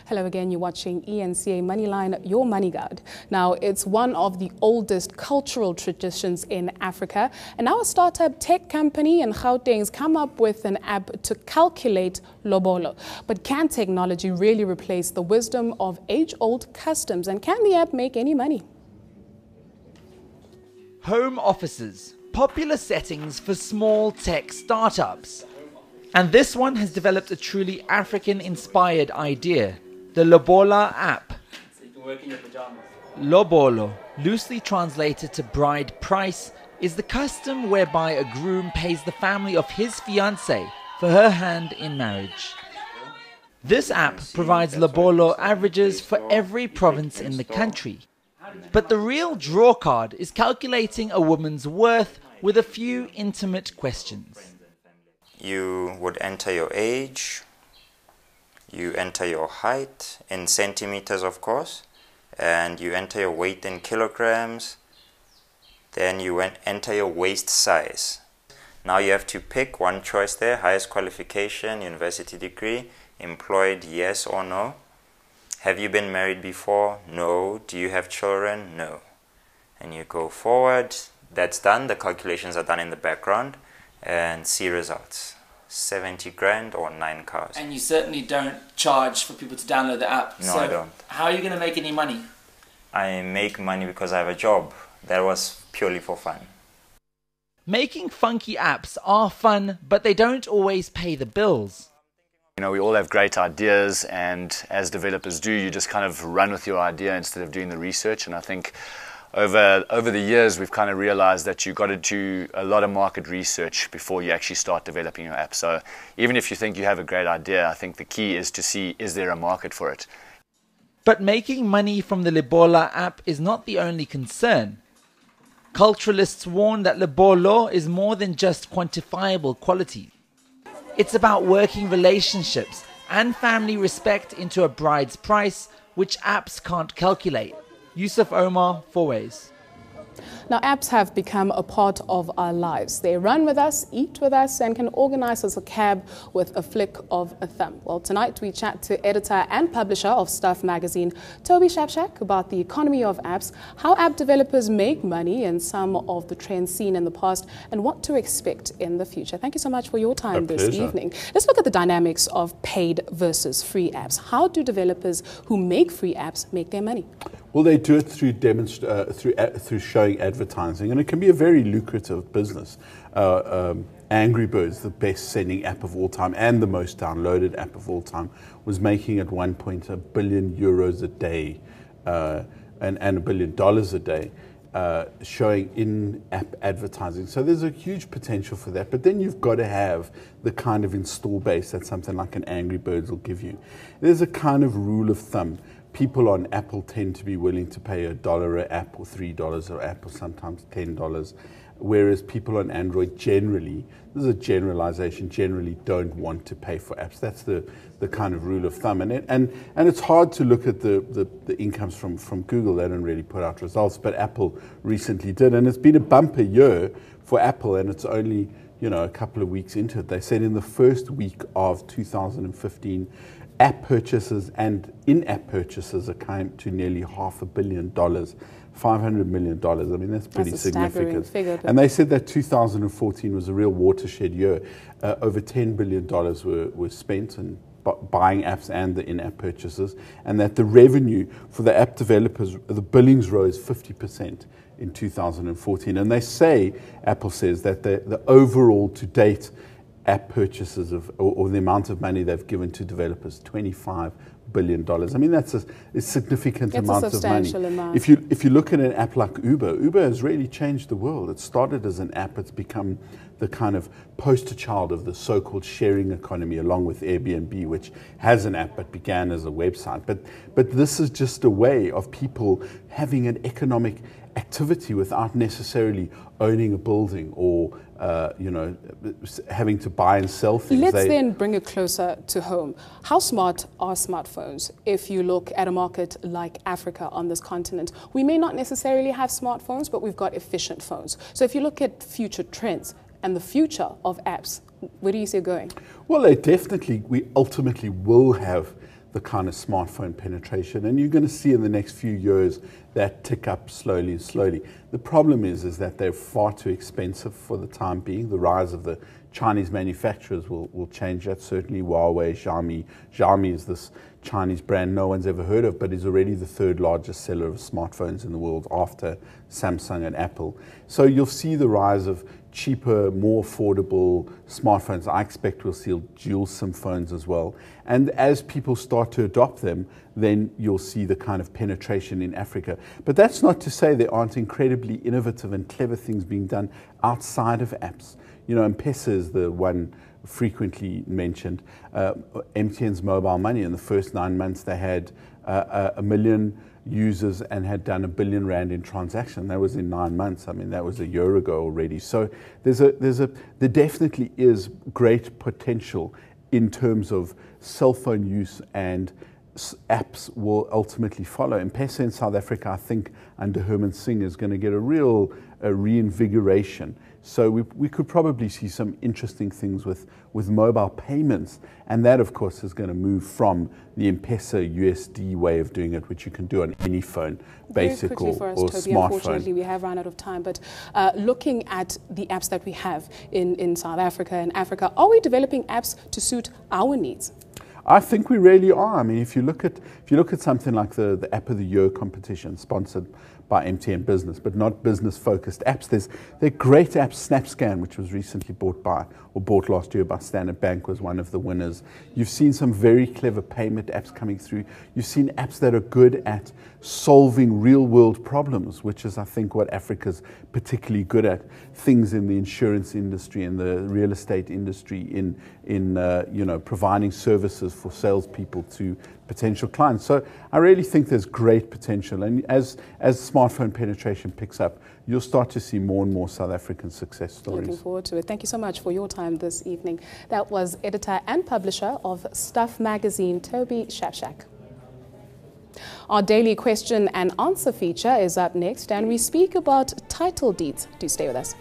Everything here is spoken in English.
Hello again, you're watching ENCA Moneyline, your money guide. Now, it's one of the oldest cultural traditions in Africa, and now a startup tech company in Gauteng's come up with an app to calculate Lobola. But can technology really replace the wisdom of age-old customs, and can the app make any money? Home offices, popular settings for small tech startups. And this one has developed a truly African-inspired idea, the Lobola app. So you can work in your pajamas. Lobolo, loosely translated to bride price, is the custom whereby a groom pays the family of his fiancée for her hand in marriage. This app provides Lobolo averages for every province in the country. But the real drawcard is calculating a woman's worth with a few intimate questions. You would enter your age, you enter your height in centimeters, of course, and you enter your weight in kilograms, then you enter your waist size. Now you have to pick one choice there: highest qualification, university degree, employed, yes or no. Have you been married before? No. Do you have children? No. And you go forward. That's done. The calculations are done in the background. And see results. 70 grand or 9 cars. And you certainly don't charge for people to download the app. No, so I don't. How are you going to make any money? I make money because I have a job. That was purely for fun. Making funky apps are fun, but they don't always pay the bills. You know, we all have great ideas, and as developers do, you just kind of run with your idea instead of doing the research. And I think over the years, we've kind of realized that you've got to do a lot of market research before you actually start developing your app. So even if you think you have a great idea, I think the key is to see, is there a market for it? But making money from the Lobola app is not the only concern. Culturalists warn that Lobolo is more than just quantifiable quality. It's about working relationships and family respect into a bride's price, which apps can't calculate. Yusuf Omar, 4Ways. Now, apps have become a part of our lives. They run with us, eat with us, and can organize us a cab with a flick of a thumb. Well, tonight we chat to editor and publisher of Stuff magazine, Toby Shapshak, about the economy of apps, how app developers make money, and some of the trends seen in the past, and what to expect in the future. Thank you so much for your time this evening. Let's look at the dynamics of paid versus free apps. How do developers who make free apps make their money? Well, they do it through through showing advertising, and it can be a very lucrative business. Angry Birds, the best-selling app of all time and the most downloaded app of all time, was making at one point €1 billion a day and $1 billion a day, showing in-app advertising. So there's a huge potential for that. But then you've got to have the kind of install base that something like an Angry Birds will give you. There's a kind of rule of thumb. People on Apple tend to be willing to pay $1 an app or $3 an app or sometimes $10, whereas people on Android generally, this is a generalization, generally don't want to pay for apps. That's the kind of rule of thumb. And it's hard to look at the incomes from Google. They don't really put out results, but Apple recently did. And it's been a bumper year for Apple, and it's only, you know, a couple of weeks into it. They said in the first week of 2015, app purchases and in-app purchases account to nearly $500 million, $500 million. I mean, that's pretty significant. Figure, and they said that 2014 was a real watershed year. Over $10 billion were spent in buying apps and the in-app purchases, and that the revenue for the app developers, the billings rose 50% in 2014. And they say, Apple says, that the overall to date app purchases or the amount of money they've given to developers, $25 billion. I mean, that's a significant amount of money. If you look at an app like Uber has really changed the world. It started as an app. It's become the kind of poster child of the so-called sharing economy, along with Airbnb, which has an app but began as a website. But this is just a way of people having an economic activity without necessarily owning a building or having to buy and sell things. Let's then bring it closer to home. How smart are smartphones? If you look at a market like Africa on this continent, we may not necessarily have smartphones, but we've got efficient phones. So if you look at future trends and the future of apps, where do you see it going? Well, we ultimately will have the kind of smartphone penetration, and you're going to see in the next few years that tick up slowly and slowly. The problem is that they're far too expensive for the time being. The rise of the Chinese manufacturers will change that. Certainly Huawei, Xiaomi. Xiaomi is this Chinese brand no one's ever heard of, but is already the third largest seller of smartphones in the world after Samsung and Apple. So you'll see the rise of cheaper, more affordable smartphones. I expect we'll see dual SIM phones as well. And as people start to adopt them, then you'll see the kind of penetration in Africa. But that's not to say there aren't incredibly innovative and clever things being done outside of apps. You know, M-Pesa is the one frequently mentioned. MTN's mobile money, in the first 9 months they had 1 million users and had done R1 billion in transaction. That was in 9 months. I mean, that was a year ago already. So there definitely is great potential in terms of cell phone use, and apps will ultimately follow. M-Pesa in South Africa, I think, under Herman Singh, is going to get a real reinvigoration. So we could probably see some interesting things with mobile payments, and that, of course, is going to move from the M-Pesa USD way of doing it, which you can do on any phone, basic or smartphone. Unfortunately, we have run out of time, but looking at the apps that we have in South Africa and Africa, are we developing apps to suit our needs? I think we really are. I mean, if you look at something like the App of the Year competition sponsored by MTN Business, but not business-focused apps, there are great apps. SnapScan, which was recently bought last year by Standard Bank, was one of the winners. You've seen some very clever payment apps coming through. You've seen apps that are good at solving real-world problems, which is, I think, what Africa's particularly good at. Things in the insurance industry and the real estate industry, in providing services for salespeople to potential clients. So I really think there's great potential, and as smartphone penetration picks up, you'll start to see more and more South African success stories. Looking forward to it. Thank you so much for your time this evening. That was editor and publisher of Stuff magazine, Toby Shapshak. Our daily question and answer feature is up next, and we speak about title deeds. Do stay with us.